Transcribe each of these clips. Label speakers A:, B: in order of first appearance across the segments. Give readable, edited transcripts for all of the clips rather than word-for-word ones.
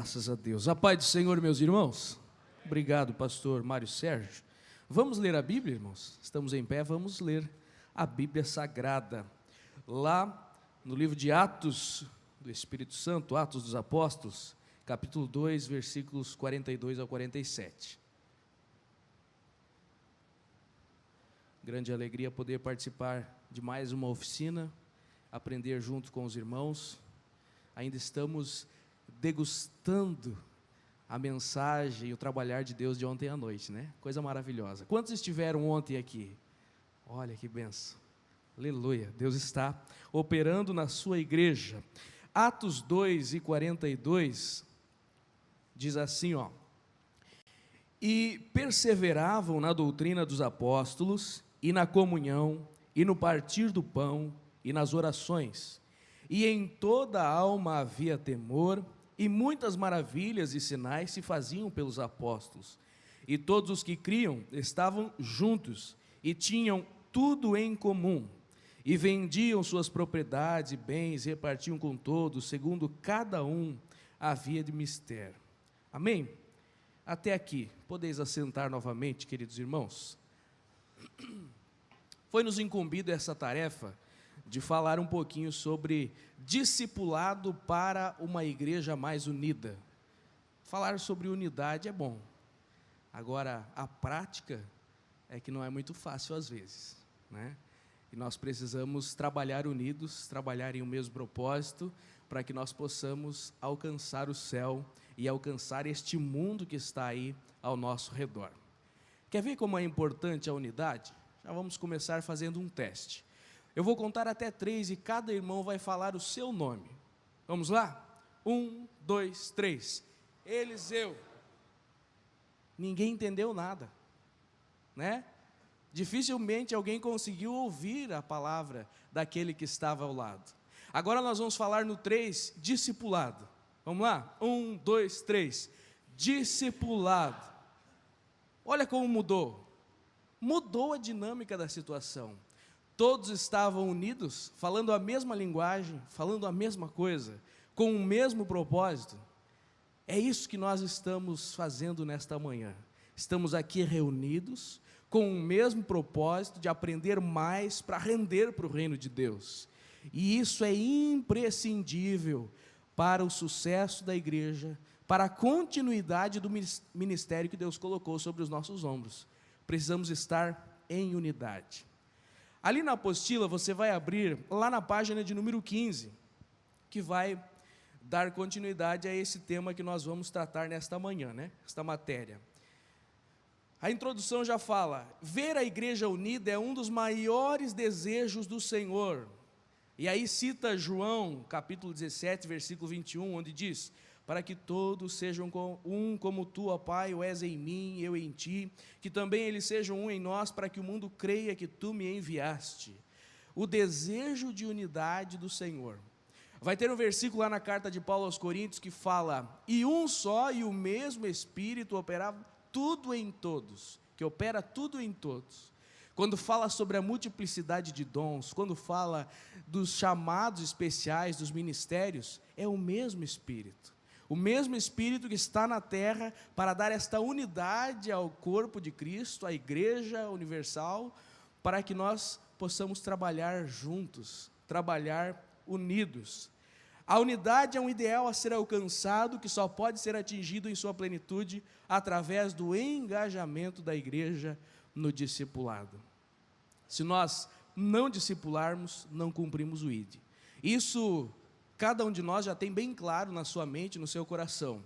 A: Graças a Deus. A paz do Senhor, meus irmãos. Obrigado, pastor Mário Sérgio. Vamos ler a Bíblia, irmãos? Estamos em pé, vamos ler a Bíblia Sagrada. Lá no livro de Atos do Espírito Santo, Atos dos Apóstolos, capítulo 2, versículos 42 ao 47. Grande alegria poder participar de mais uma oficina, aprender junto com os irmãos. Ainda estamos degustando a mensagem e o trabalhar de Deus de ontem à noite, né? Coisa maravilhosa. Quantos estiveram ontem aqui? Olha que benção. Aleluia. Deus está operando na sua igreja. Atos 2 e 42 diz assim, ó: e perseveravam na doutrina dos apóstolos, e na comunhão, e no partir do pão, e nas orações. E em toda a alma havia temor, e muitas maravilhas e sinais se faziam pelos apóstolos. E todos os que criam estavam juntos, e tinham tudo em comum, e vendiam suas propriedades e bens, e repartiam com todos, segundo cada um havia de mister. Amém? Até aqui, podeis assentar novamente, queridos irmãos. Foi-nos incumbido essa tarefa de falar um pouquinho sobre discipulado para uma igreja mais unida. Falar sobre unidade é bom, agora a prática é que não é muito fácil às vezes, né? E nós precisamos trabalhar unidos, trabalhar em um mesmo propósito, para que nós possamos alcançar o céu e alcançar este mundo que está aí ao nosso redor. Quer ver como é importante a unidade? Já vamos começar fazendo um teste. Eu vou contar até 3 e cada irmão vai falar o seu nome. Vamos lá? 1, 2, 3. Eliseu. Ninguém entendeu nada, né? Dificilmente alguém conseguiu ouvir a palavra daquele que estava ao lado. Agora nós vamos falar no 3, discipulado. Vamos lá? 1, 2, 3. Discipulado. Olha como mudou. Mudou a dinâmica da situação. Todos estavam unidos, falando a mesma linguagem, falando a mesma coisa, com o mesmo propósito. É isso que nós estamos fazendo nesta manhã. Estamos aqui reunidos com o mesmo propósito de aprender mais para render para o reino de Deus. E isso é imprescindível para o sucesso da igreja, para a continuidade do ministério que Deus colocou sobre os nossos ombros. Precisamos estar em unidade. Ali na apostila você vai abrir lá na página de número 15, que vai dar continuidade a esse tema que nós vamos tratar nesta manhã, né? Esta matéria. A introdução já fala: ver a igreja unida é um dos maiores desejos do Senhor. E aí cita João, capítulo 17, versículo 21, onde diz: para que todos sejam um como tu, ó Pai, o és em mim, eu em ti, que também eles sejam um em nós, para que o mundo creia que tu me enviaste. O desejo de unidade do Senhor. Vai ter um versículo lá na carta de Paulo aos Coríntios que fala: e um só e o mesmo Espírito operava tudo em todos, que opera tudo em todos. Quando fala sobre a multiplicidade de dons, quando fala dos chamados especiais, dos ministérios, é o mesmo Espírito. O mesmo Espírito que está na terra para dar esta unidade ao corpo de Cristo, à igreja universal, para que nós possamos trabalhar juntos, trabalhar unidos. A unidade é um ideal a ser alcançado, que só pode ser atingido em sua plenitude através do engajamento da igreja no discipulado. Se nós não discipularmos, não cumprimos o ID. Isso cada um de nós já tem bem claro na sua mente, no seu coração,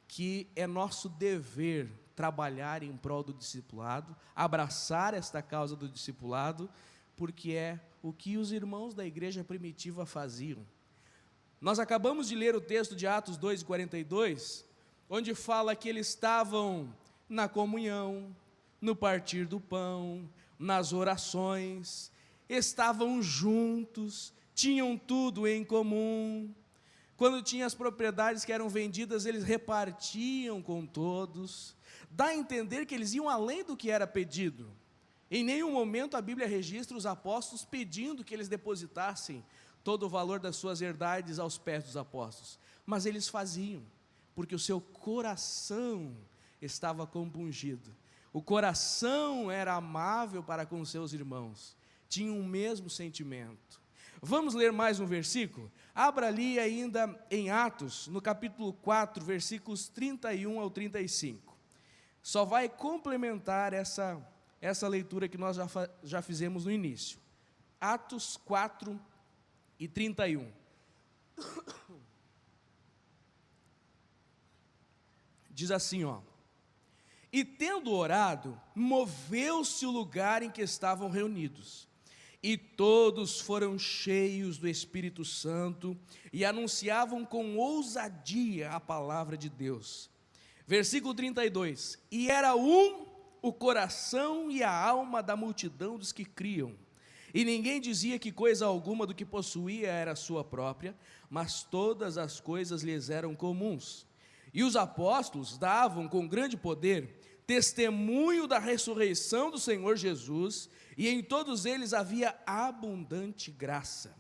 A: que é nosso dever trabalhar em prol do discipulado, abraçar esta causa do discipulado, porque é o que os irmãos da igreja primitiva faziam. Nós acabamos de ler o texto de Atos 2, 42, onde fala que eles estavam na comunhão, no partir do pão, nas orações, estavam juntos, tinham tudo em comum. Quando tinha as propriedades que eram vendidas, eles repartiam com todos. Dá a entender que eles iam além do que era pedido. Em nenhum momento a Bíblia registra os apóstolos pedindo que eles depositassem todo o valor das suas herdades aos pés dos apóstolos, mas eles faziam, porque o seu coração estava compungido. O coração era amável para com seus irmãos, tinha o mesmo sentimento. Vamos ler mais um versículo? Abra ali ainda em Atos, no capítulo 4, versículos 31 ao 35. Só vai complementar essa leitura que nós já fizemos no início. Atos 4 e 31. Diz assim, ó: e tendo orado, moveu-se o lugar em que estavam reunidos, e todos foram cheios do Espírito Santo, e anunciavam com ousadia a palavra de Deus. Versículo 32, e era o coração e a alma da multidão dos que criam, e ninguém dizia que coisa alguma do que possuía era sua própria, mas todas as coisas lhes eram comuns. E os apóstolos davam com grande poder testemunho da ressurreição do Senhor Jesus, e em todos eles havia abundante graça.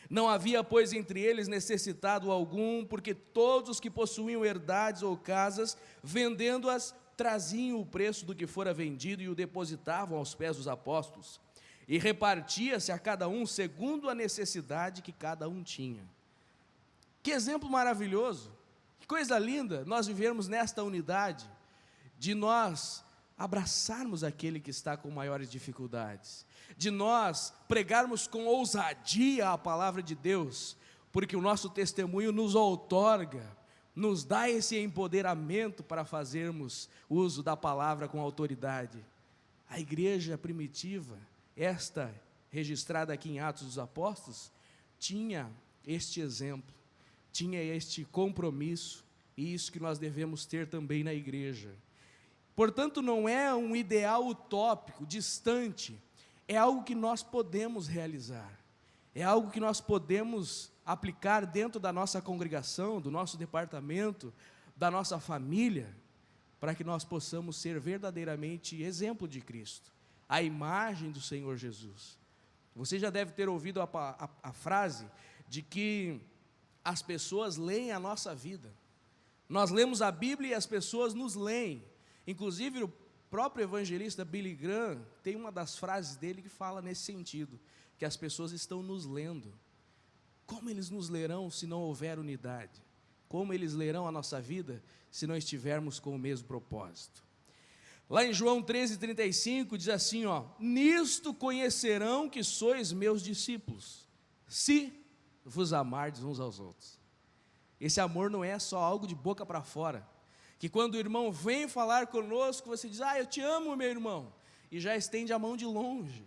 A: Não havia, pois, entre eles necessitado algum, porque todos os que possuíam herdades ou casas, vendendo-as, traziam o preço do que fora vendido e o depositavam aos pés dos apóstolos, e repartia-se a cada um segundo a necessidade que cada um tinha. Que exemplo maravilhoso! Que coisa linda nós vivermos nesta unidade, de nós abraçarmos aquele que está com maiores dificuldades, de nós pregarmos com ousadia a palavra de Deus, porque o nosso testemunho nos outorga, nos dá esse empoderamento para fazermos uso da palavra com autoridade. A igreja primitiva, esta registrada aqui em Atos dos Apóstolos, tinha este exemplo, tinha este compromisso, e isso que nós devemos ter também na igreja. Portanto, não é um ideal utópico, distante, é algo que nós podemos realizar, é algo que nós podemos aplicar dentro da nossa congregação, do nosso departamento, da nossa família, para que nós possamos ser verdadeiramente exemplo de Cristo, a imagem do Senhor Jesus. Você já deve ter ouvido a frase de que as pessoas leem a nossa vida. Nós lemos a Bíblia e as pessoas nos leem. Inclusive, o próprio evangelista Billy Graham tem uma das frases dele que fala nesse sentido, que as pessoas estão nos lendo. Como eles nos lerão se não houver unidade? Como eles lerão a nossa vida se não estivermos com o mesmo propósito? Lá em João 13:35 diz assim, ó: nisto conhecerão que sois meus discípulos, se vos amardes uns aos outros. Esse amor não é só algo de boca para fora, que quando o irmão vem falar conosco, você diz, eu te amo, meu irmão, e já estende a mão de longe.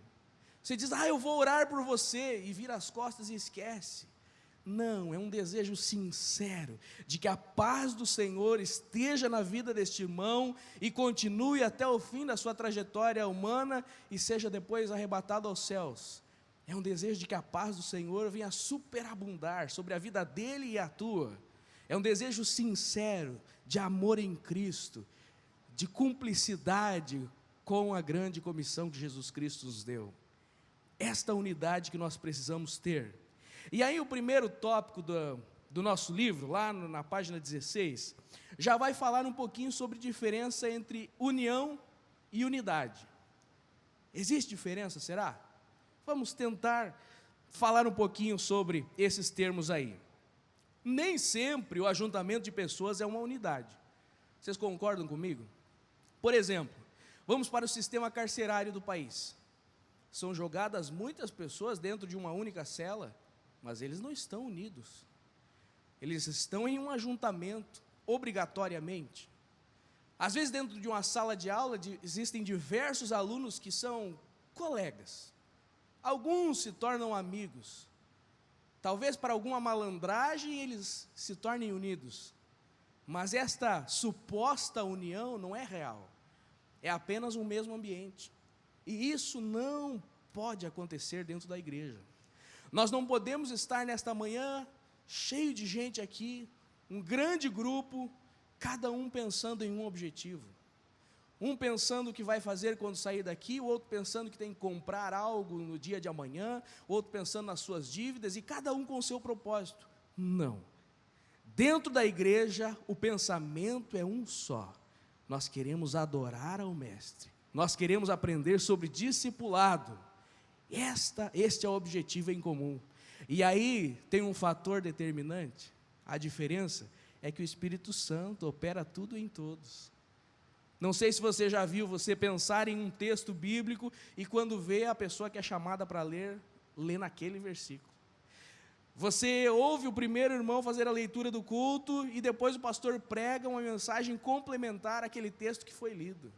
A: Você diz, eu vou orar por você, e vira as costas e esquece. Não, é um desejo sincero, de que a paz do Senhor esteja na vida deste irmão, e continue até o fim da sua trajetória humana, e seja depois arrebatado aos céus. É um desejo de que a paz do Senhor venha superabundar sobre a vida dele e a tua. É um desejo sincero, de amor em Cristo, de cumplicidade com a grande comissão que Jesus Cristo nos deu. Esta unidade que nós precisamos ter. E aí o primeiro tópico do nosso livro, lá na página 16, já vai falar um pouquinho sobre diferença entre união e unidade. Existe diferença, será? Vamos tentar falar um pouquinho sobre esses termos aí. Nem sempre o ajuntamento de pessoas é uma unidade. Vocês concordam comigo? Por exemplo, vamos para o sistema carcerário do país. São jogadas muitas pessoas dentro de uma única cela, mas eles não estão unidos. Eles estão em um ajuntamento, obrigatoriamente. Às vezes, dentro de uma sala de aula, existem diversos alunos que são colegas. Alguns se tornam amigos. Talvez para alguma malandragem eles se tornem unidos. Mas esta suposta união não é real. É apenas um mesmo ambiente. E isso não pode acontecer dentro da igreja. Nós não podemos estar nesta manhã cheio de gente aqui, um grande grupo, cada um pensando em um objetivo. Um pensando o que vai fazer quando sair daqui, o outro pensando que tem que comprar algo no dia de amanhã, o outro pensando nas suas dívidas, e cada um com o seu propósito. Não. Dentro da igreja, o pensamento é um só. Nós queremos adorar ao Mestre. Nós queremos aprender sobre discipulado. Este é o objetivo em comum. E aí tem um fator determinante. A diferença é que o Espírito Santo opera tudo em todos. Não sei se você já viu você pensar em um texto bíblico e quando vê a pessoa que é chamada para ler, lê naquele versículo. Você ouve o primeiro irmão fazer a leitura do culto e depois o pastor prega uma mensagem complementar àquele texto que foi lido.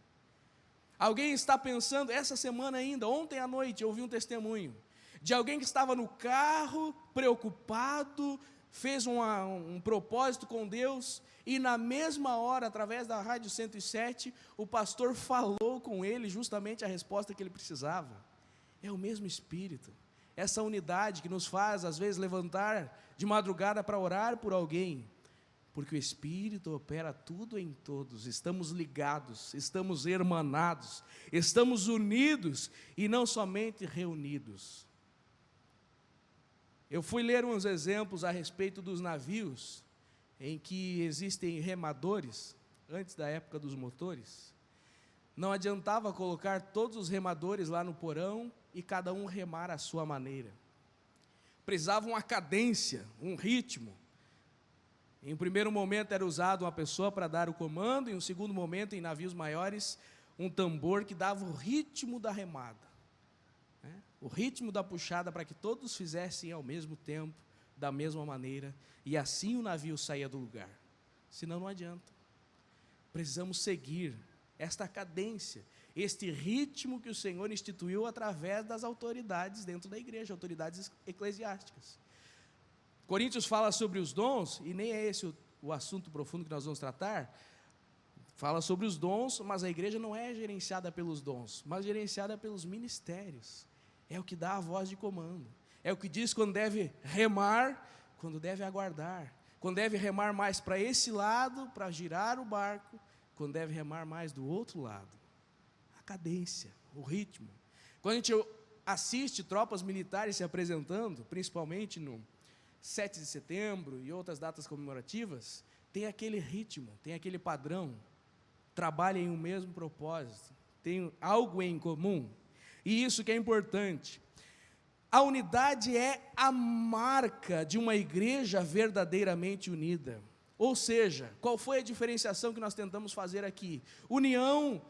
A: Alguém está pensando, essa semana ainda, ontem à noite, eu ouvi um testemunho de alguém que estava no carro, preocupado, fez um propósito com Deus, e na mesma hora, através da Rádio 107, o pastor falou com ele justamente a resposta que ele precisava. É o mesmo Espírito, essa unidade que nos faz, às vezes, levantar de madrugada para orar por alguém, porque o Espírito opera tudo em todos, estamos ligados, estamos hermanados, estamos unidos e não somente reunidos. Eu fui ler uns exemplos a respeito dos navios, em que existem remadores, antes da época dos motores. Não adiantava colocar todos os remadores lá no porão e cada um remar à sua maneira. Precisava uma cadência, um ritmo. Em um primeiro momento era usado uma pessoa para dar o comando, em um segundo momento, em navios maiores, um tambor que dava o ritmo da remada, né? O ritmo da puxada para que todos fizessem ao mesmo tempo, da mesma maneira, e assim o navio saía do lugar. Senão não adianta. Precisamos seguir esta cadência, este ritmo que o Senhor instituiu através das autoridades dentro da igreja, autoridades eclesiásticas. Coríntios fala sobre os dons, e nem é esse o assunto profundo que nós vamos tratar. Fala sobre os dons, mas a igreja não é gerenciada pelos dons, mas gerenciada pelos ministérios. É o que dá a voz de comando, é o que diz quando deve remar, quando deve aguardar, quando deve remar mais para esse lado, para girar o barco, quando deve remar mais do outro lado. A cadência, o ritmo. Quando a gente assiste tropas militares se apresentando, principalmente no 7 de setembro e outras datas comemorativas, tem aquele ritmo, tem aquele padrão, trabalham em um mesmo propósito, tem algo em comum, e isso que é importante. A unidade é a marca de uma igreja verdadeiramente unida. Ou seja, qual foi a diferenciação que nós tentamos fazer aqui? União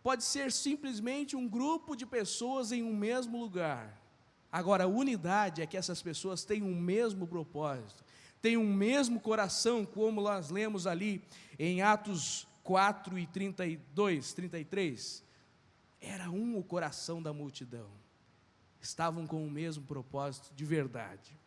A: pode ser simplesmente um grupo de pessoas em um mesmo lugar. Agora, a unidade é que essas pessoas têm um mesmo propósito, têm um mesmo coração, como nós lemos ali em Atos 4 e 32, 33. Era um o coração da multidão. Estavam com o mesmo propósito de verdade.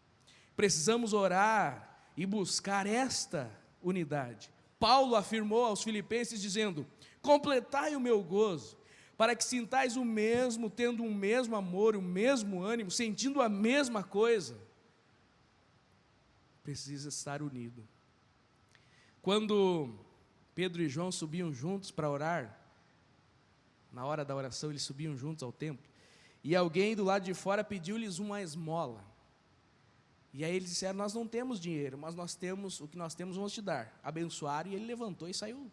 A: Precisamos orar e buscar esta unidade. Paulo afirmou aos filipenses dizendo: completai o meu gozo, para que sintais o mesmo, tendo o mesmo amor, o mesmo ânimo, sentindo a mesma coisa. Precisa estar unido. Quando Pedro e João subiam juntos para orar, na hora da oração eles subiam juntos ao templo, e alguém do lado de fora pediu-lhes uma esmola, e aí eles disseram: nós não temos dinheiro, mas nós temos, o que nós temos vamos te dar. Abençoaram, e ele levantou e saiu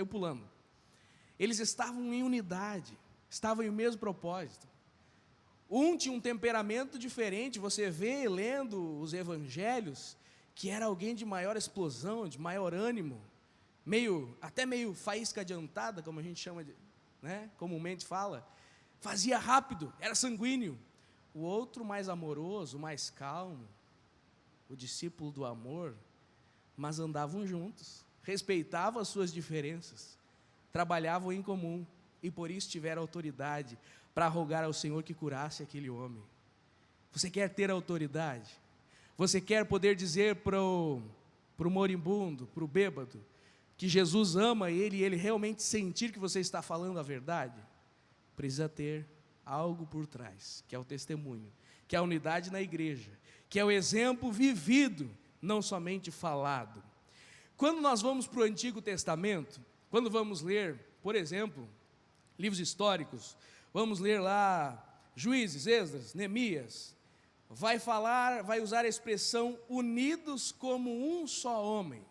A: pulando. Eles estavam em unidade, estavam em o mesmo propósito. Um tinha um temperamento diferente, você vê lendo os evangelhos, que era alguém de maior explosão, de maior ânimo, até meio faísca adiantada, como a gente chama comumente fala, fazia rápido, era sanguíneo. O outro mais amoroso, mais calmo, o discípulo do amor, mas andavam juntos, respeitavam as suas diferenças, trabalhavam em comum, e por isso tiveram autoridade para rogar ao Senhor que curasse aquele homem. Você quer ter autoridade? Você quer poder dizer para o moribundo, para o bêbado, que Jesus ama ele e ele realmente sentir que você está falando a verdade? Precisa ter algo por trás, que é o testemunho, que é a unidade na igreja, que é o exemplo vivido, não somente falado. Quando nós vamos para o Antigo Testamento, quando vamos ler, por exemplo, livros históricos, vamos ler lá Juízes, Esdras, Neemias, vai usar a expressão unidos como um só homem.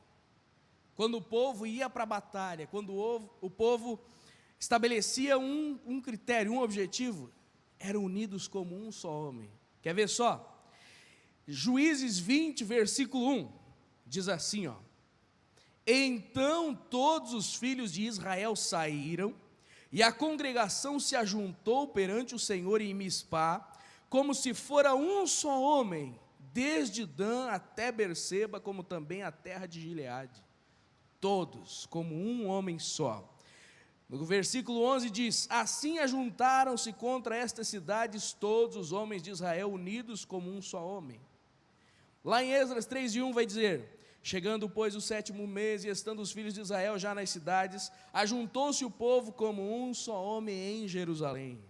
A: Quando o povo ia para a batalha, quando o povo estabelecia um critério, um objetivo, eram unidos como um só homem. Quer ver só? Juízes 20, versículo 1, diz assim, ó: então todos os filhos de Israel saíram, e a congregação se ajuntou perante o Senhor em Mispá, como se fora um só homem, desde Dan até Berseba, como também a terra de Gileade. Todos, como um homem só. No versículo 11 diz: assim ajuntaram-se contra estas cidades todos os homens de Israel, unidos como um só homem. Lá em Esdras 3:1 vai dizer: chegando, pois, o 7º mês, e estando os filhos de Israel já nas cidades, ajuntou-se o povo como um só homem em Jerusalém.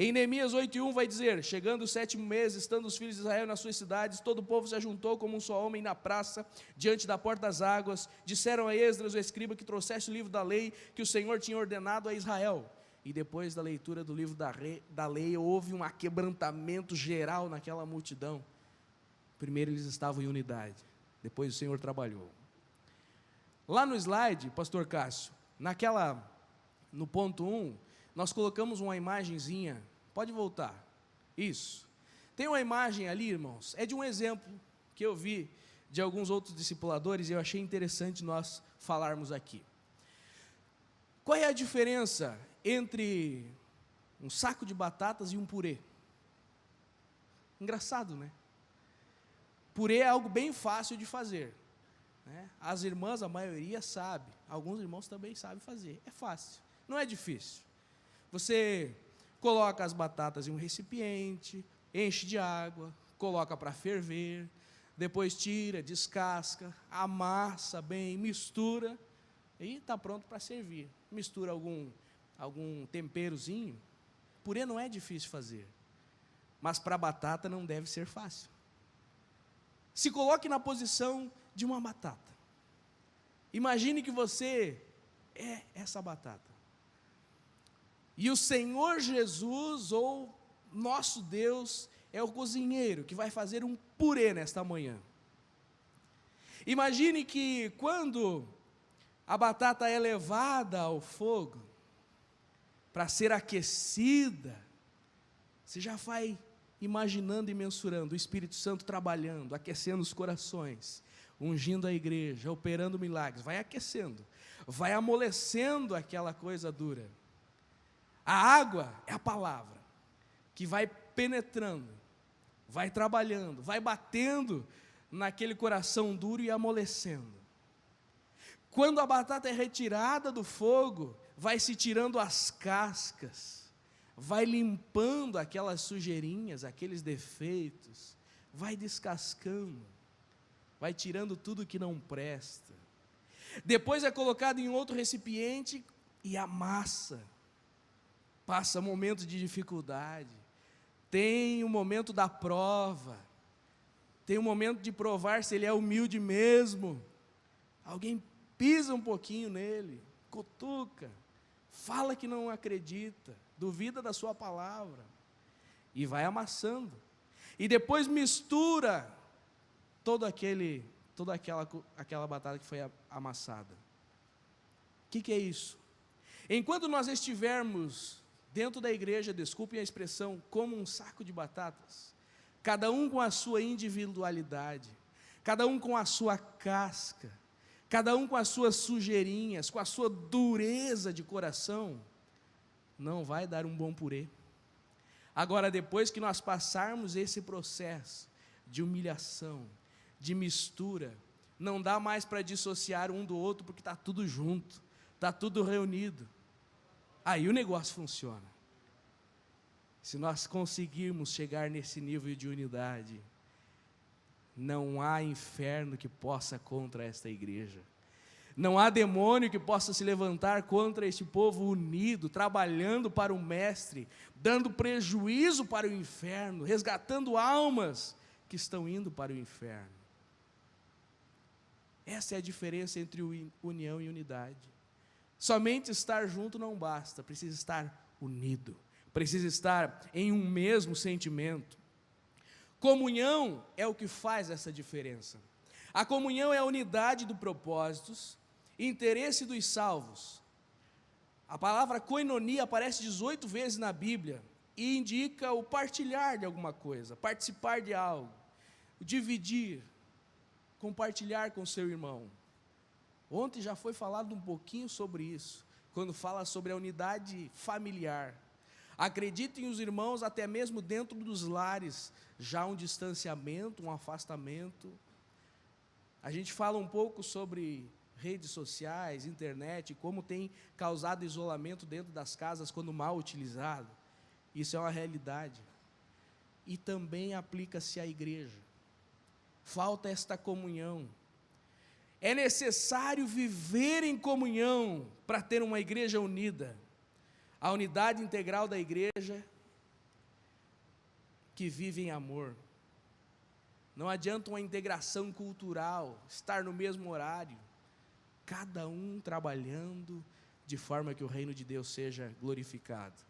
A: Em Neemias 8:1 vai dizer: chegando o 7º mês, estando os filhos de Israel nas suas cidades, todo o povo se ajuntou como um só homem na praça, diante da porta das águas. Disseram a Esdras, o escriba, que trouxesse o livro da lei que o Senhor tinha ordenado a Israel. E depois da leitura do livro da lei, houve um aquebrantamento geral naquela multidão. Primeiro eles estavam em unidade, depois o Senhor trabalhou. Lá no slide, pastor Cássio, no ponto 1, nós colocamos uma imagenzinha, pode voltar, isso. Tem uma imagem ali, irmãos, é de um exemplo que eu vi de alguns outros discipuladores e eu achei interessante nós falarmos aqui. Qual é a diferença entre um saco de batatas e um purê? Engraçado, né? Purê é algo bem fácil de fazer, né? As irmãs, a maioria sabe, alguns irmãos também sabem fazer, é fácil, não é difícil. Você coloca as batatas em um recipiente, enche de água, coloca para ferver, depois tira, descasca, amassa bem, mistura e está pronto para servir. Mistura algum temperozinho. Purê não é difícil fazer, mas para batata não deve ser fácil. Se coloque na posição de uma batata. Imagine que você é essa batata. E o Senhor Jesus, ou nosso Deus, é o cozinheiro que vai fazer um purê nesta manhã. Imagine que quando a batata é levada ao fogo, para ser aquecida, você já vai imaginando e mensurando o Espírito Santo trabalhando, aquecendo os corações, ungindo a igreja, operando milagres, vai aquecendo, vai amolecendo aquela coisa dura. A água é a palavra, que vai penetrando, vai trabalhando, vai batendo naquele coração duro e amolecendo. Quando a batata é retirada do fogo, vai se tirando as cascas, vai limpando aquelas sujeirinhas, aqueles defeitos, vai descascando, vai tirando tudo que não presta. Depois é colocado em outro recipiente e amassa. Passa momentos de dificuldade, tem o momento da prova, tem o momento de provar se ele é humilde mesmo. Alguém pisa um pouquinho nele, cutuca, fala que não acredita, duvida da sua palavra, e vai amassando, e depois mistura toda aquela batata que foi amassada. O que é isso? Enquanto nós estivermos dentro da igreja, desculpem a expressão, como um saco de batatas, cada um com a sua individualidade, cada um com a sua casca, cada um com as suas sujeirinhas, com a sua dureza de coração, não vai dar um bom purê. Agora, depois que nós passarmos esse processo de humilhação, de mistura, não dá mais para dissociar um do outro, porque está tudo junto, está tudo reunido. Aí o negócio funciona. Se nós conseguirmos chegar nesse nível de unidade, não há inferno que possa contra esta igreja. Não há demônio que possa se levantar contra este povo unido, trabalhando para o Mestre, dando prejuízo para o inferno, resgatando almas que estão indo para o inferno. Essa é a diferença entre união e unidade. Somente estar junto não basta, precisa estar unido, precisa estar em um mesmo sentimento. Comunhão é o que faz essa diferença. A comunhão é a unidade dos propósitos, interesse dos salvos. A palavra koinonia aparece 18 vezes na Bíblia e indica o partilhar de alguma coisa, participar de algo, dividir, compartilhar com seu irmão. Ontem já foi falado um pouquinho sobre isso, quando fala sobre a unidade familiar. Acreditem os irmãos, até mesmo dentro dos lares, já um distanciamento, um afastamento. A gente fala um pouco sobre redes sociais, internet, como tem causado isolamento dentro das casas quando mal utilizado. Isso é uma realidade. E também aplica-se à igreja. Falta esta comunhão. É necessário viver em comunhão para ter uma igreja unida. A unidade integral da igreja que vive em amor. Não adianta uma integração cultural, estar no mesmo horário, cada um trabalhando de forma que o reino de Deus seja glorificado.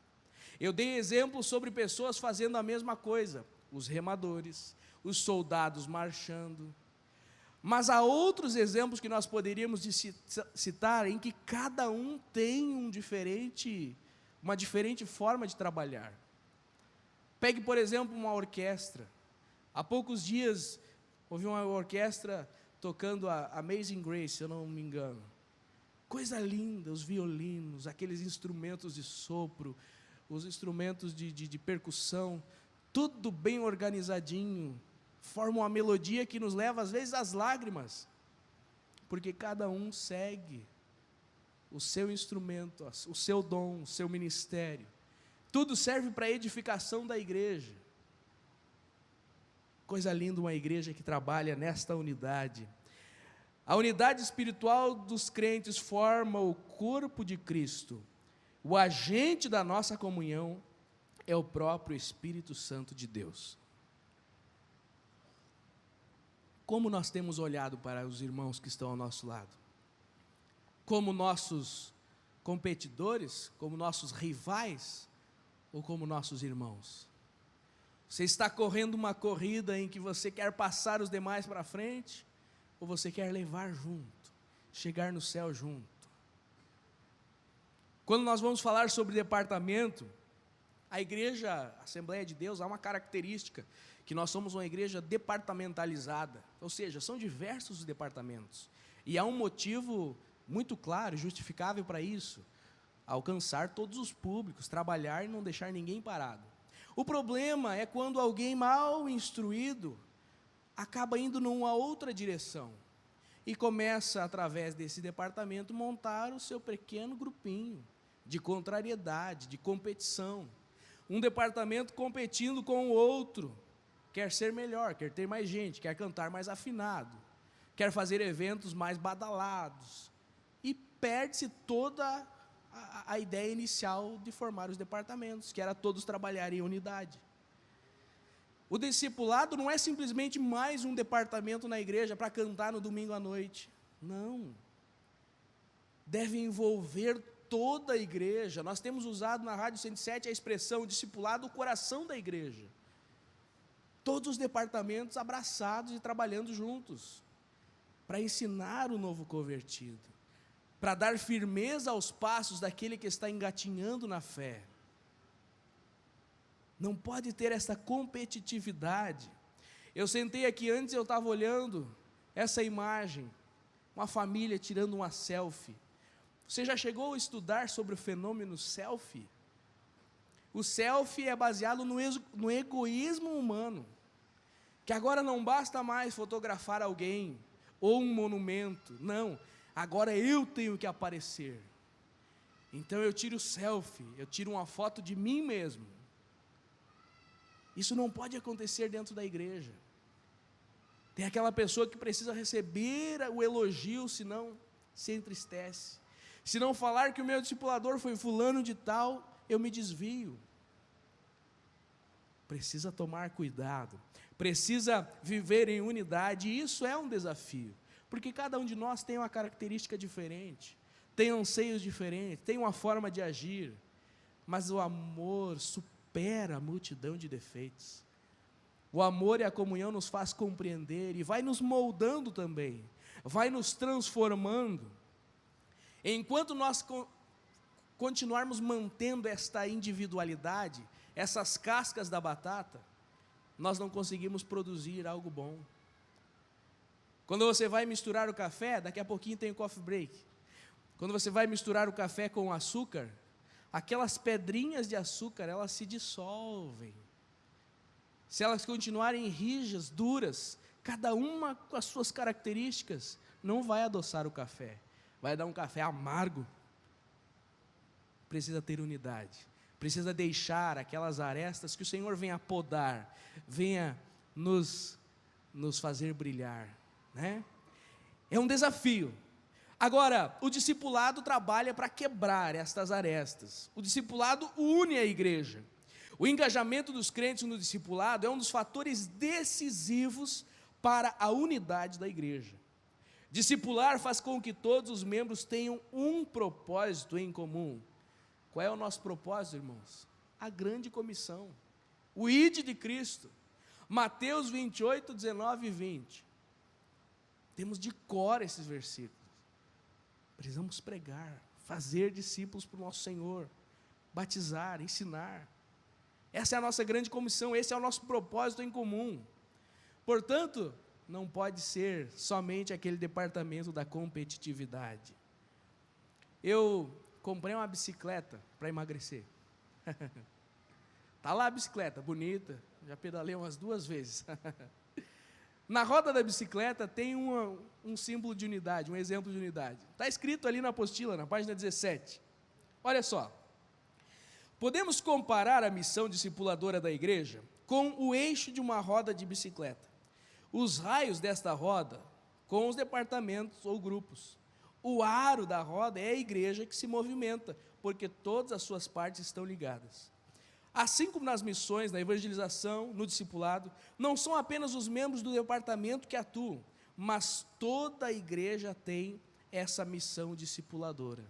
A: Eu dei exemplos sobre pessoas fazendo a mesma coisa, os remadores, os soldados marchando, mas há outros exemplos que nós poderíamos citar em que cada um tem uma diferente forma de trabalhar. Pegue, por exemplo, uma orquestra. Há poucos dias, ouvi uma orquestra tocando a Amazing Grace, se eu não me engano. Coisa linda, os violinos, aqueles instrumentos de sopro, os instrumentos de percussão, tudo bem organizadinho, forma uma melodia que nos leva às vezes às lágrimas, porque cada um segue o seu instrumento, o seu dom, o seu ministério. Tudo serve para a edificação da igreja. Coisa linda uma igreja que trabalha nesta unidade. A unidade espiritual dos crentes forma o corpo de Cristo. O agente da nossa comunhão é o próprio Espírito Santo de Deus. Como nós temos olhado para os irmãos que estão ao nosso lado? Como nossos competidores, como nossos rivais, ou como nossos irmãos? Você está correndo uma corrida em que você quer passar os demais para frente, ou você quer levar junto, chegar no céu junto? Quando nós vamos falar sobre departamento, a igreja, a Assembleia de Deus, há uma característica, que nós somos uma igreja departamentalizada, ou seja, são diversos os departamentos, e há um motivo muito claro, justificável para isso: alcançar todos os públicos, trabalhar e não deixar ninguém parado. O problema é quando alguém mal instruído acaba indo numa outra direção e começa, através desse departamento, montar o seu pequeno grupinho de contrariedade, de competição. Um departamento competindo com o outro, quer ser melhor, quer ter mais gente, quer cantar mais afinado, quer fazer eventos mais badalados, e perde-se toda a ideia inicial de formar os departamentos, que era todos trabalharem em unidade. O discipulado não é simplesmente mais um departamento na igreja para cantar no domingo à noite. Não. Deve envolver toda a igreja. Nós temos usado na Rádio 107 a expressão discipulado, o coração da igreja. Todos os departamentos abraçados e trabalhando juntos, para ensinar o novo convertido, para dar firmeza aos passos daquele que está engatinhando na fé. Não pode ter essa competitividade. Eu sentei aqui antes, eu estava olhando essa imagem, uma família tirando uma selfie. Você já chegou a estudar sobre o fenômeno selfie? O selfie é baseado no egoísmo humano, que agora não basta mais fotografar alguém, ou um monumento, não. Agora eu tenho que aparecer. Então eu tiro selfie, eu tiro uma foto de mim mesmo. Isso não pode acontecer dentro da igreja. Tem aquela pessoa que precisa receber o elogio, senão se entristece. Se não falar que o meu discipulador foi fulano de tal, eu me desvio. Precisa tomar cuidado, precisa viver em unidade, e isso é um desafio. Porque cada um de nós tem uma característica diferente, tem anseios diferentes, tem uma forma de agir, mas o amor supera a multidão de defeitos. O amor e a comunhão nos faz compreender e vai nos moldando também, vai nos transformando. Enquanto nós continuarmos mantendo esta individualidade, essas cascas da batata, nós não conseguimos produzir algo bom. Quando você vai misturar o café, daqui a pouquinho tem o coffee break. Quando você vai misturar o café com o açúcar, aquelas pedrinhas de açúcar, elas se dissolvem. Se elas continuarem rijas, duras, cada uma com as suas características, não vai adoçar o café, vai dar um café amargo. Precisa ter unidade, precisa deixar aquelas arestas que o Senhor venha podar, venha nos fazer brilhar, né? É um desafio. Agora, o discipulado trabalha para quebrar estas arestas. O discipulado une a igreja. O engajamento dos crentes no discipulado é um dos fatores decisivos para a unidade da igreja. Discipular faz com que todos os membros tenham um propósito em comum. Qual é o nosso propósito, irmãos? A grande comissão, o ide de Cristo. Mateus 28, 19 e 20. Temos de cor esses versículos. Precisamos pregar, fazer discípulos para o nosso Senhor, batizar, ensinar. Essa é a nossa grande comissão, esse é o nosso propósito em comum. Portanto, não pode ser somente aquele departamento da competitividade. Eu comprei uma bicicleta para emagrecer. Está lá a bicicleta, bonita, já pedalei umas 2 vezes. Na roda da bicicleta tem um símbolo de unidade, um exemplo de unidade. Está escrito ali na apostila, na página 17. Olha só. Podemos comparar a missão discipuladora da igreja com o eixo de uma roda de bicicleta. Os raios desta roda com os departamentos ou grupos. O aro da roda é a igreja que se movimenta, porque todas as suas partes estão ligadas. Assim como nas missões, na evangelização, no discipulado, não são apenas os membros do departamento que atuam, mas toda a igreja tem essa missão discipuladora.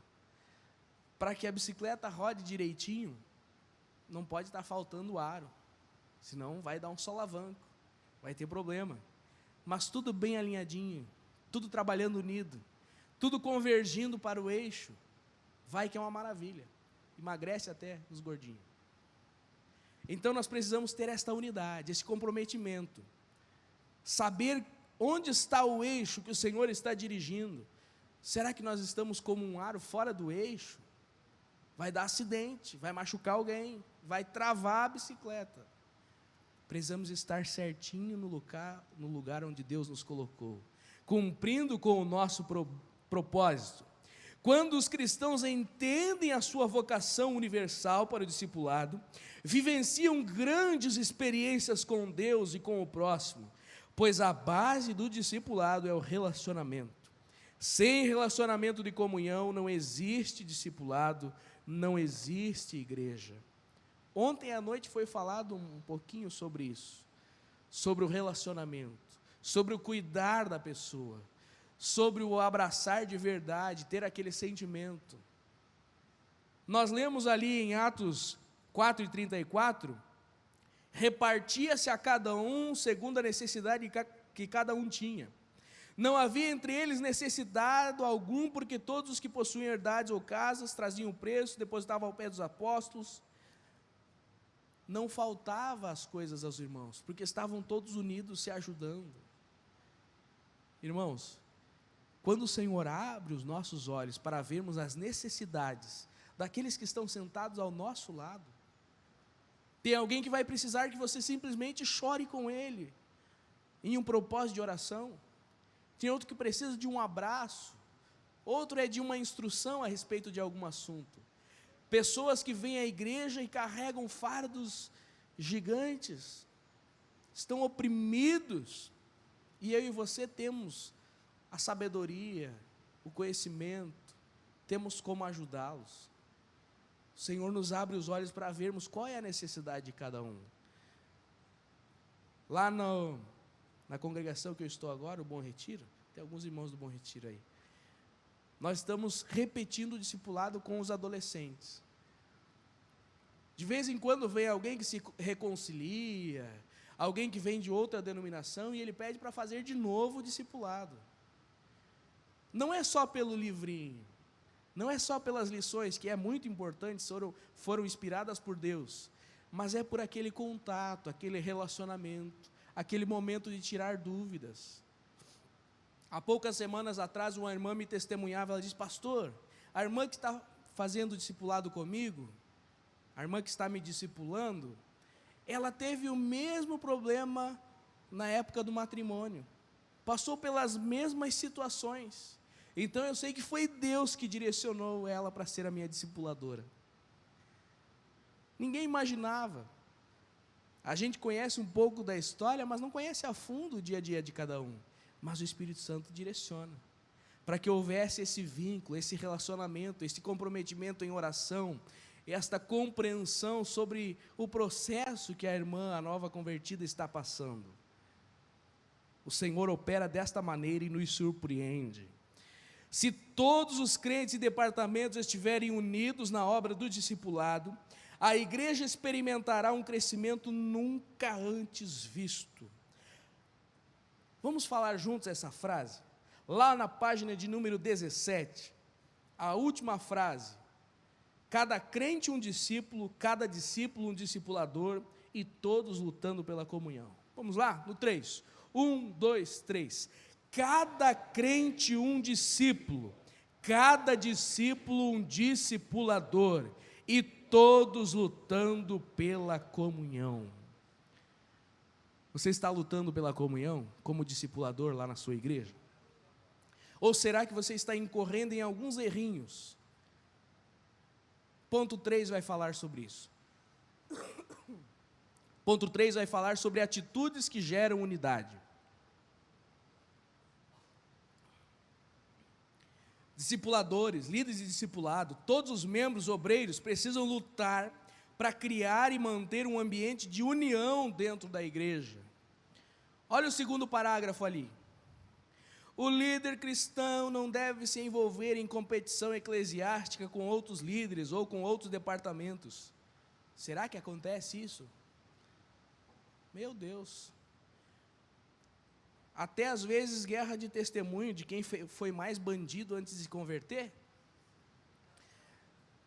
A: Para que a bicicleta rode direitinho, não pode estar faltando aro, senão vai dar um solavanco, vai ter problema. Mas tudo bem alinhadinho, tudo trabalhando unido, tudo convergindo para o eixo, vai que é uma maravilha, emagrece até os gordinhos. Então nós precisamos ter esta unidade, esse comprometimento, saber onde está o eixo que o Senhor está dirigindo. Será que nós estamos como um aro fora do eixo? Vai dar acidente, vai machucar alguém, vai travar a bicicleta. Precisamos estar certinho no lugar onde Deus nos colocou, cumprindo com o nosso propósito. Quando os cristãos entendem a sua vocação universal para o discipulado, vivenciam grandes experiências com Deus e com o próximo, pois a base do discipulado é o relacionamento. Sem relacionamento de comunhão não existe discipulado, não existe igreja. Ontem à noite foi falado um pouquinho sobre isso, sobre o relacionamento, sobre o cuidar da pessoa, sobre o abraçar de verdade, ter aquele sentimento. Nós lemos ali em Atos 4:34, repartia-se a cada um segundo a necessidade que cada um tinha. Não havia entre eles necessidade algum, porque todos os que possuíam herdades ou casas traziam o preço, depositavam ao pé dos apóstolos. Não faltava as coisas aos irmãos, porque estavam todos unidos se ajudando. Irmãos, quando o Senhor abre os nossos olhos para vermos as necessidades daqueles que estão sentados ao nosso lado, tem alguém que vai precisar que você simplesmente chore com ele, em um propósito de oração. Tem outro que precisa de um abraço, outro é de uma instrução a respeito de algum assunto. Pessoas que vêm à igreja e carregam fardos gigantes, estão oprimidos, e eu e você temos a sabedoria, o conhecimento, temos como ajudá-los. O Senhor nos abre os olhos para vermos qual é a necessidade de cada um. Lá na congregação que eu estou agora, o Bom Retiro, tem alguns irmãos do Bom Retiro aí, nós estamos repetindo o discipulado com os adolescentes. De vez em quando vem alguém que se reconcilia, alguém que vem de outra denominação e ele pede para fazer de novo o discipulado. Não é só pelo livrinho, não é só pelas lições, que é muito importante, foram inspiradas por Deus, mas é por aquele contato, aquele relacionamento, aquele momento de tirar dúvidas. Há poucas semanas atrás, uma irmã me testemunhava, ela disse: pastor, a irmã que está fazendo o discipulado comigo, a irmã que está me discipulando, ela teve o mesmo problema na época do matrimônio, passou pelas mesmas situações, então eu sei que foi Deus que direcionou ela para ser a minha discipuladora. Ninguém imaginava. A gente conhece um pouco da história, mas não conhece a fundo o dia a dia de cada um. Mas o Espírito Santo direciona, para que houvesse esse vínculo, esse relacionamento, esse comprometimento em oração, esta compreensão sobre o processo que a irmã, a nova convertida, está passando. O Senhor opera desta maneira e nos surpreende. Se todos os crentes e departamentos estiverem unidos na obra do discipulado, a igreja experimentará um crescimento nunca antes visto. Vamos falar juntos essa frase? Lá na página de número 17, a última frase: cada crente um discípulo, cada discípulo um discipulador, e todos lutando pela comunhão. Vamos lá? No 3. 1, 2, 3. Cada crente um discípulo, cada discípulo um discipulador, e todos lutando pela comunhão. Você está lutando pela comunhão como discipulador lá na sua igreja? Ou será que você está incorrendo em alguns errinhos? Ponto 3 vai falar sobre isso. Ponto 3 vai falar sobre atitudes que geram unidade. Discipuladores, líderes de discipulado, todos os membros obreiros precisam lutar para criar e manter um ambiente de união dentro da igreja. Olha o segundo parágrafo ali. O líder cristão não deve se envolver em competição eclesiástica com outros líderes ou com outros departamentos. Será que acontece isso? Meu Deus. Até às vezes guerra de testemunho de quem foi mais bandido antes de se converter.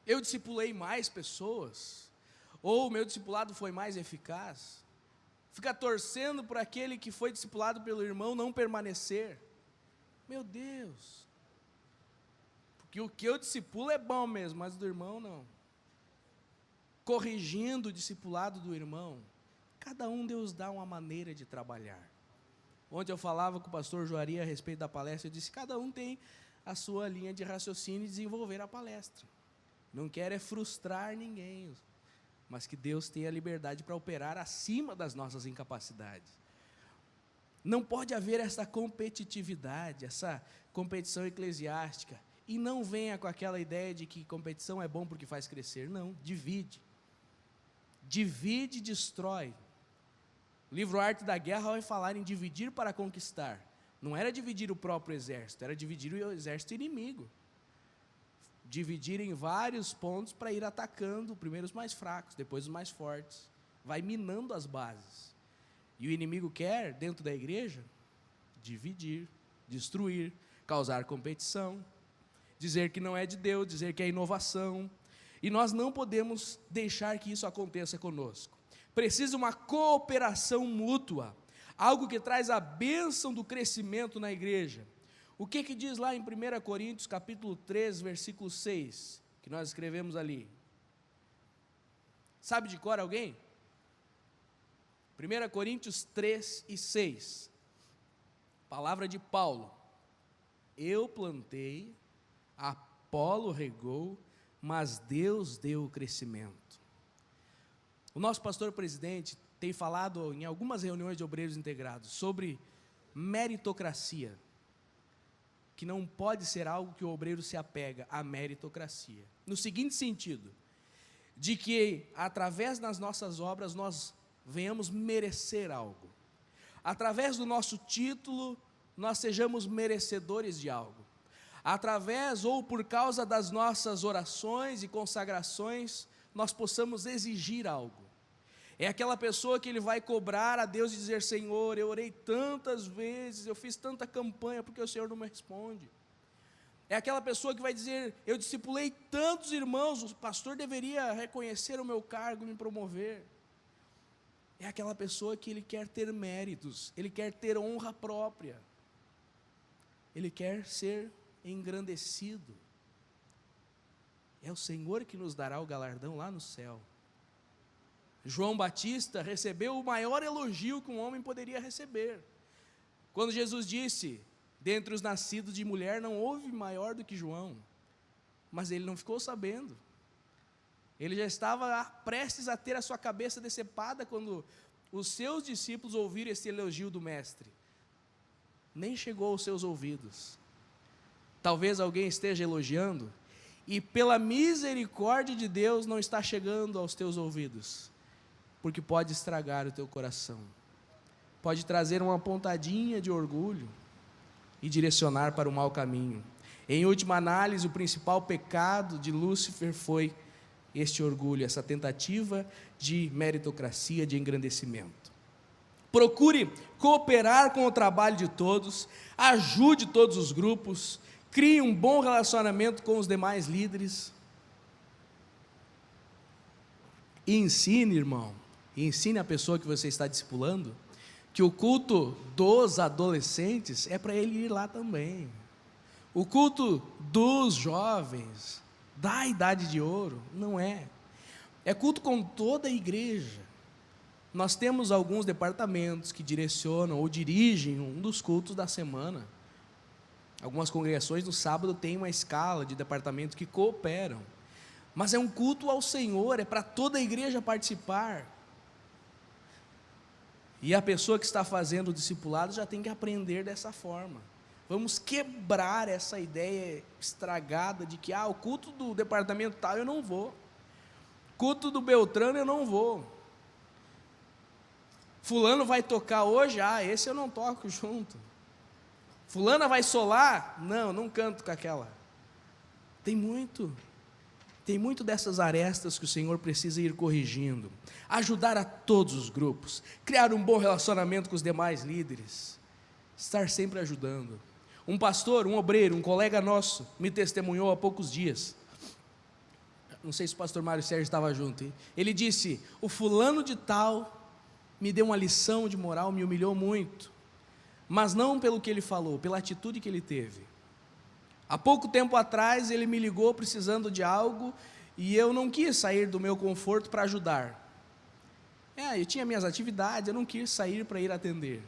A: Eu discipulei mais pessoas, ou o meu discipulado foi mais eficaz. Fica torcendo por aquele que foi discipulado pelo irmão não permanecer. Meu Deus. Porque o que eu discipulo é bom mesmo, mas do irmão não. Corrigindo o discipulado do irmão. Cada um Deus dá uma maneira de trabalhar. Ontem eu falava com o pastor Joari a respeito da palestra, eu disse: cada um tem a sua linha de raciocínio e desenvolver a palestra. Não quero é frustrar ninguém, mas que Deus tenha liberdade para operar acima das nossas incapacidades. Não pode haver essa competitividade, essa competição eclesiástica, e não venha com aquela ideia de que competição é bom porque faz crescer. Não, divide. Divide e destrói. O livro Arte da Guerra vai falar em dividir para conquistar. Não era dividir o próprio exército, era dividir o exército inimigo. Dividir em vários pontos para ir atacando, primeiro os mais fracos, depois os mais fortes. Vai minando as bases. E o inimigo quer, dentro da igreja, dividir, destruir, causar competição, dizer que não é de Deus, dizer que é inovação. E nós não podemos deixar que isso aconteça conosco. Precisa uma cooperação mútua, algo que traz a bênção do crescimento na igreja. O que diz lá em 1 Coríntios capítulo 3, versículo 6, que nós escrevemos ali? Sabe de cor alguém? 1 Coríntios 3 e 6, palavra de Paulo: eu plantei, Apolo regou, mas Deus deu o crescimento. O nosso pastor presidente tem falado em algumas reuniões de obreiros integrados sobre meritocracia, que não pode ser algo que o obreiro se apega à meritocracia, no seguinte sentido, de que através das nossas obras nós venhamos merecer algo, através do nosso título nós sejamos merecedores de algo, através ou por causa das nossas orações e consagrações nós possamos exigir algo. É aquela pessoa que ele vai cobrar a Deus e dizer: Senhor, eu orei tantas vezes, eu fiz tanta campanha, porque o Senhor não me responde. É aquela pessoa que vai dizer: eu discipulei tantos irmãos, o pastor deveria reconhecer o meu cargo e me promover. É aquela pessoa que ele quer ter méritos, ele quer ter honra própria, ele quer ser engrandecido. É o Senhor que nos dará o galardão lá no céu. João Batista recebeu o maior elogio que um homem poderia receber, quando Jesus disse: dentre os nascidos de mulher não houve maior do que João. Mas ele não ficou sabendo, ele já estava prestes a ter a sua cabeça decepada quando os seus discípulos ouviram esse elogio do mestre. Nem chegou aos seus ouvidos. Talvez alguém esteja elogiando e pela misericórdia de Deus não está chegando aos teus ouvidos, porque pode estragar o teu coração, pode trazer uma pontadinha de orgulho e direcionar para o mau caminho. Em última análise, o principal pecado de Lúcifer foi este orgulho, essa tentativa de meritocracia, de engrandecimento. Procure cooperar com o trabalho de todos, ajude todos os grupos, crie um bom relacionamento com os demais líderes e ensine, irmão, e ensine a pessoa que você está discipulando que o culto dos adolescentes é para ele ir lá também. O culto dos jovens, da idade de ouro, não é. É culto com toda a igreja. Nós temos alguns departamentos que direcionam ou dirigem um dos cultos da semana. Algumas congregações no sábado têm uma escala de departamentos que cooperam. Mas é um culto ao Senhor, é para toda a igreja participar. E a pessoa que está fazendo o discipulado já tem que aprender dessa forma. Vamos quebrar essa ideia estragada de que o culto do departamento tal eu não vou, culto do Beltrano eu não vou, fulano vai tocar hoje, esse eu não toco junto, fulana vai solar, não canto com aquela. Tem muito dessas arestas que o Senhor precisa ir corrigindo, ajudar a todos os grupos, criar um bom relacionamento com os demais líderes, estar sempre ajudando. Um pastor, um obreiro, um colega nosso me testemunhou há poucos dias, não sei se o pastor Mário Sérgio estava junto, hein? Ele disse: o fulano de tal me deu uma lição de moral, me humilhou muito, mas não pelo que ele falou, pela atitude que ele teve. Há pouco tempo atrás ele me ligou precisando de algo e eu não quis sair do meu conforto para ajudar. Eu tinha minhas atividades, eu não quis sair para ir atender.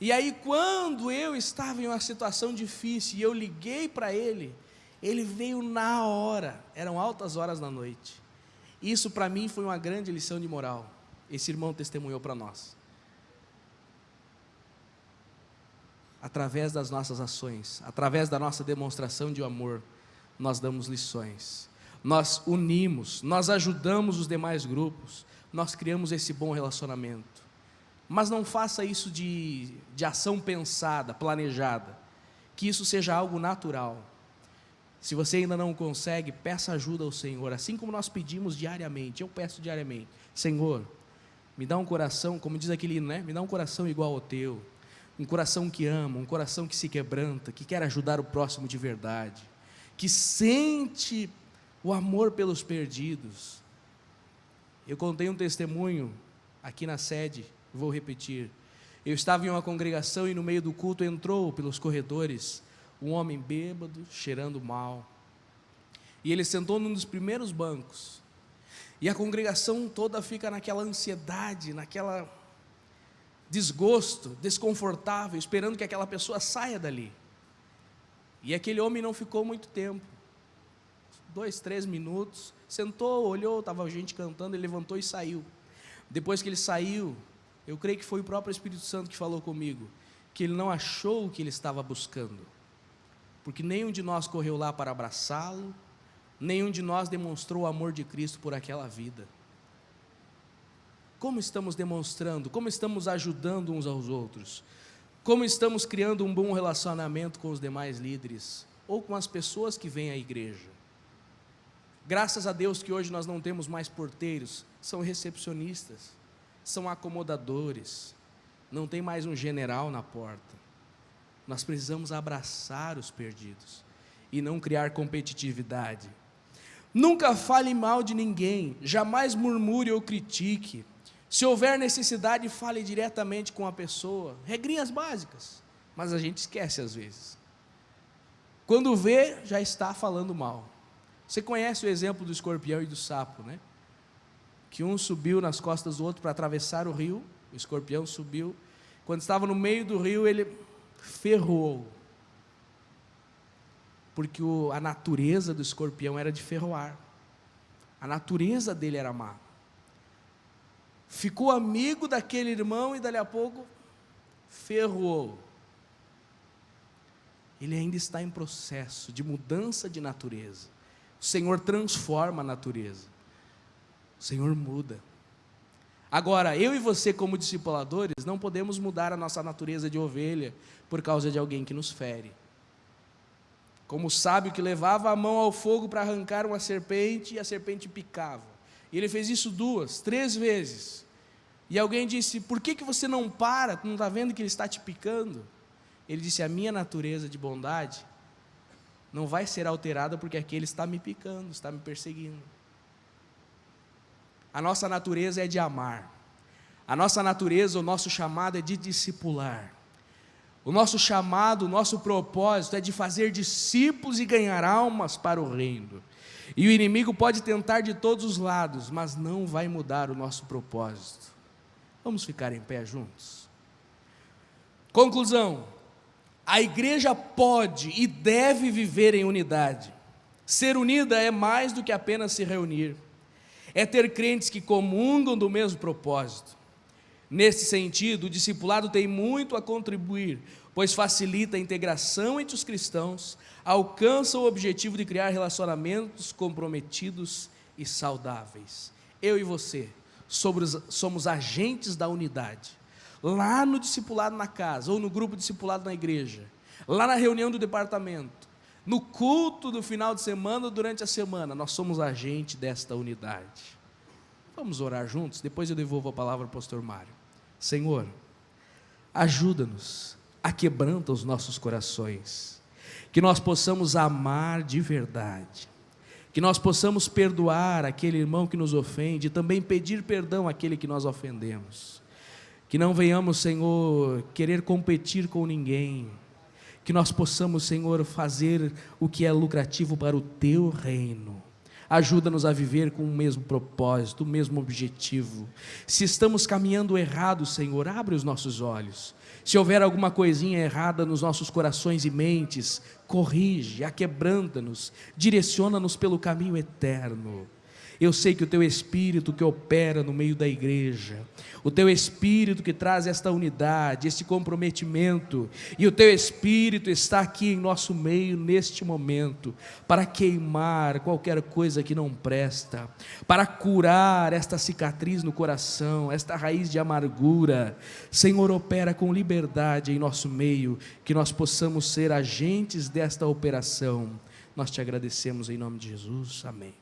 A: E aí quando eu estava em uma situação difícil e eu liguei para ele, ele veio na hora, eram altas horas da noite. Isso para mim foi uma grande lição de moral. Esse irmão testemunhou para nós. Através das nossas ações, através da nossa demonstração de amor, nós damos lições, nós unimos, nós ajudamos os demais grupos, nós criamos esse bom relacionamento. Mas não faça isso de ação pensada, planejada, que isso seja algo natural. Se você ainda não consegue, peça ajuda ao Senhor, assim como nós pedimos diariamente. Eu peço diariamente: Senhor, me dá um coração, como diz aquele hino, né? Me dá um coração igual ao teu, um coração que ama, um coração que se quebranta, que quer ajudar o próximo de verdade, que sente o amor pelos perdidos. Eu contei um testemunho aqui na sede, vou repetir. Eu estava em uma congregação e no meio do culto entrou pelos corredores um homem bêbado, cheirando mal, e ele sentou num dos primeiros bancos, e a congregação toda fica naquela ansiedade, naquela desgosto, desconfortável, esperando que aquela pessoa saia dali. E aquele homem não ficou muito tempo, 2, 3 minutos, sentou, olhou, estava gente cantando, ele levantou e saiu. Depois que ele saiu, eu creio que foi o próprio Espírito Santo que falou comigo, que ele não achou o que ele estava buscando, porque nenhum de nós correu lá para abraçá-lo, nenhum de nós demonstrou o amor de Cristo por aquela vida. Como estamos demonstrando, como estamos ajudando uns aos outros, como estamos criando um bom relacionamento com os demais líderes, ou com as pessoas que vêm à igreja. Graças a Deus que hoje nós não temos mais porteiros, são recepcionistas, são acomodadores, não tem mais um general na porta. Nós precisamos abraçar os perdidos e não criar competitividade. Nunca fale mal de ninguém, jamais murmure ou critique. Se houver necessidade, fale diretamente com a pessoa. Regrinhas básicas, mas a gente esquece às vezes. Quando vê, já está falando mal. Você conhece o exemplo do escorpião e do sapo, né? Que um subiu nas costas do outro para atravessar o rio, o escorpião subiu, quando estava no meio do rio, ele ferroou, porque a natureza do escorpião era de ferroar, a natureza dele era má. Ficou amigo daquele irmão e dali a pouco ferroou. Ele ainda está em processo de mudança de natureza. O Senhor transforma a natureza, o Senhor muda. Agora, eu e você como discipuladores, não podemos mudar a nossa natureza de ovelha por causa de alguém que nos fere. Como o sábio que levava a mão ao fogo para arrancar uma serpente e a serpente picava. E ele fez isso 2, 3 vezes. E alguém disse, por que você não para? Tu não está vendo que ele está te picando? Ele disse, a minha natureza de bondade não vai ser alterada porque aquele está me picando, está me perseguindo. A nossa natureza é de amar. A nossa natureza, o nosso chamado é de discipular. O nosso chamado, o nosso propósito é de fazer discípulos e ganhar almas para o reino. E o inimigo pode tentar de todos os lados, mas não vai mudar o nosso propósito. Vamos ficar em pé juntos? Conclusão: a igreja pode e deve viver em unidade. Ser unida é mais do que apenas se reunir. É ter crentes que comungam do mesmo propósito. Nesse sentido, o discipulado tem muito a contribuir, pois facilita a integração entre os cristãos, alcança o objetivo de criar relacionamentos comprometidos e saudáveis. Eu e você somos agentes da unidade. Lá no discipulado na casa, ou no grupo discipulado na igreja, lá na reunião do departamento, no culto do final de semana ou durante a semana, nós somos agente desta unidade. Vamos orar juntos? Depois eu devolvo a palavra ao pastor Mário. Senhor, ajuda-nos, aquebranta os nossos corações, que nós possamos amar de verdade, que nós possamos perdoar aquele irmão que nos ofende, e também pedir perdão àquele que nós ofendemos, que não venhamos, Senhor, querer competir com ninguém, que nós possamos, Senhor, fazer o que é lucrativo para o Teu reino. Ajuda-nos a viver com o mesmo propósito, o mesmo objetivo. Se estamos caminhando errado, Senhor, abre os nossos olhos. Se houver alguma coisinha errada nos nossos corações e mentes, corrige, aquebranta-nos, direciona-nos pelo caminho eterno. Eu sei que o Teu Espírito que opera no meio da igreja, o Teu Espírito que traz esta unidade, este comprometimento, e o Teu Espírito está aqui em nosso meio neste momento, para queimar qualquer coisa que não presta, para curar esta cicatriz no coração, esta raiz de amargura. Senhor, opera com liberdade em nosso meio, que nós possamos ser agentes desta operação. Nós Te agradecemos em nome de Jesus, amém.